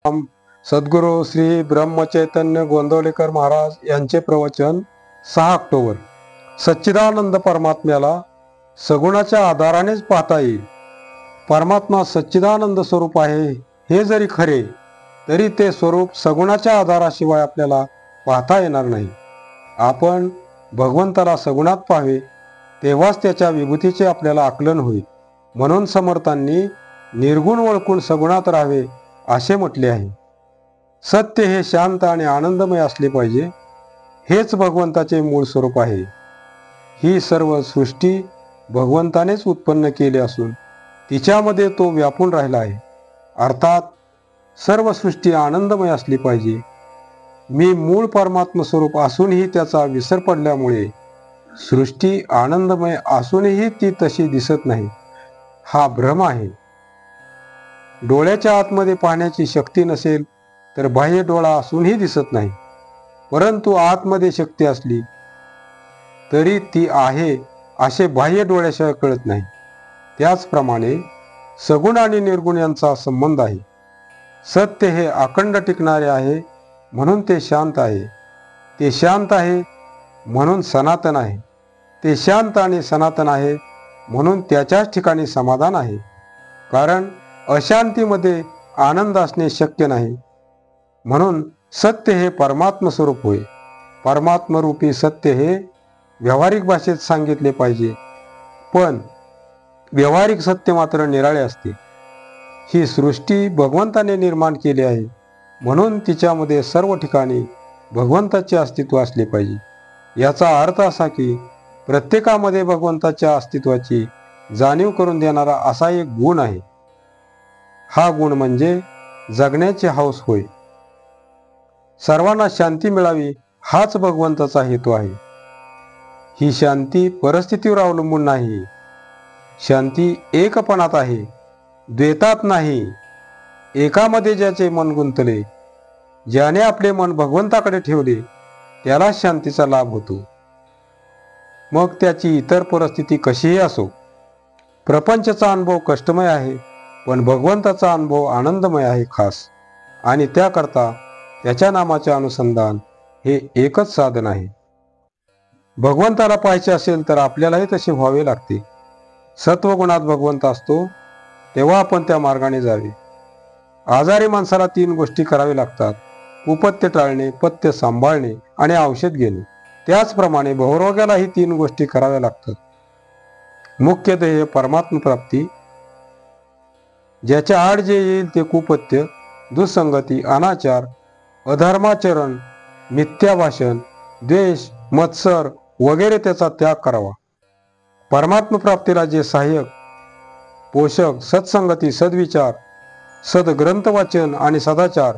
सद्गुरू श्री ब्रह्मचैतन्य गोंदवलेकर महाराज यांचे प्रवचन 6 ऑक्टोबर। सच्चिदानंद परमात्म्याला सगुणाच्या आधारानेच पाहता येईल। परमात्मा सच्चिदानंद स्वरूप आहे हे जरी खरे तरी ते स्वरूप सगुणाच्या आधाराशिवाय आपल्याला पाहता येणार नाही। आपण भगवंताला सगुणात पाहावे तेव्हाच त्याच्या विभूतीचे आपल्याला आकलन होईल। म्हणून समर्थांनी निर्गुण ओळखून सगुणात राहावे असे म्हटले आहे। सत्य हे शांत आणि आनंदमय असले पाहिजे, हेच भगवंताचे मूळ स्वरूप आहे। ही सर्व सृष्टी भगवंतानेच उत्पन्न केली असून तिच्यामध्ये तो व्यापून राहिला आहे। अर्थात सर्व सृष्टी आनंदमय असली पाहिजे। मी मूळ परमात्मा स्वरूप असूनही त्याचा विसर पडल्यामुळे सृष्टी आनंदमय असूनही ती तशी दिसत नाही, हा भ्रम आहे। डोळ्याच्या आतमध्ये पाहण्याची शक्ती नसेल तर बाह्य डोळा असूनही दिसत नाही, परंतु आतमध्ये शक्ती असली तरी ती आहे असे बाह्य डोळ्याशिवाय कळत नाही। त्याचप्रमाणे सगुण आणि निर्गुण यांचा संबंध आहे। सत्य हे अखंड टिकणारे आहे म्हणून ते शांत आहे। ते शांत आहे म्हणून सनातन आहे। ते शांत आणि सनातन आहे म्हणून त्याच्याच ठिकाणी समाधान आहे। कारण अशांतीमध्ये आनंद असणे शक्य नाही। म्हणून सत्य हे परमात्म स्वरूप होय। परमात्मरूपी सत्य हे व्यावहारिक भाषेत सांगितले पाहिजे, पण व्यावहारिक सत्य मात्र निराळे असते। ही सृष्टी भगवंताने निर्माण केली आहे म्हणून तिच्यामध्ये सर्व ठिकाणी भगवंताचे अस्तित्व असले पाहिजे। याचा अर्थ असा की प्रत्येकामध्ये भगवंताच्या अस्तित्वाची जाणीव करून देणारा असा एक गुण आहे। हा गुण म्हणजे जगण्याची हौस होय। सर्वांना शांती मिळावी हाच भगवंताचा हेतू आहे। ही शांती परिस्थितीवर अवलंबून नाही। शांती एकपणात आहे, द्वैतात नाही। एकामध्ये ज्याचे मन गुंतले, ज्याने आपले मन भगवंताकडे ठेवले त्याला शांतीचा लाभ होतो। मग त्याची इतर परिस्थिती कशीही असो। प्रपंचाचा अनुभव कष्टमय आहे, पण भगवंताचा अनुभव आनंदमय आहे खास। आणि त्याकरता त्याच्या नामाचे अनुसंधान हे एकच साधन आहे। भगवंताला पाहायचे असेल तर आपल्यालाही तसे व्हावे लागते। सत्वगुणात भगवंत असतो तेव्हा आपण त्या मार्गाने जावे। आजारी माणसाला 3 गोष्टी करावे लागतात: कुपथ्य टाळणे, पथ्य सांभाळणे आणि औषध घेणे। त्याचप्रमाणे बहुरोग्यालाही 3 गोष्टी कराव्या लागतात: मुख्य ध्येय परमात्म प्राप्ती, ज्याच्या आड जे येईल ते कुपथ्य, दुसंगती, अनाचार, अधर्माचरण, मिथ्या भाषण, द्वेष, मत्सर वगैरे त्याचा त्याग करावा। परमात्म प्राप्तीला जे सहाय्यक, पोषक, सत्संगती, सद्विचार, सद्ग्रंथ वाचन आणि सदाचार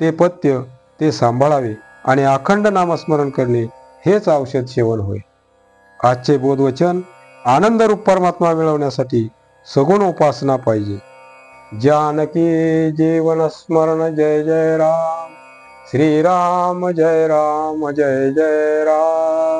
ते पथ्य ते सांभाळावे आणि अखंड नामस्मरण करणे हेच औषध सेवन होय। आजचे बोधवचन आनंदरूप परमात्मा मिळवण्यासाठी सगुण उपासना पाहिजे। जानकी जीवन स्मरण जय जय राम, श्री राम जय राम जय जय राम।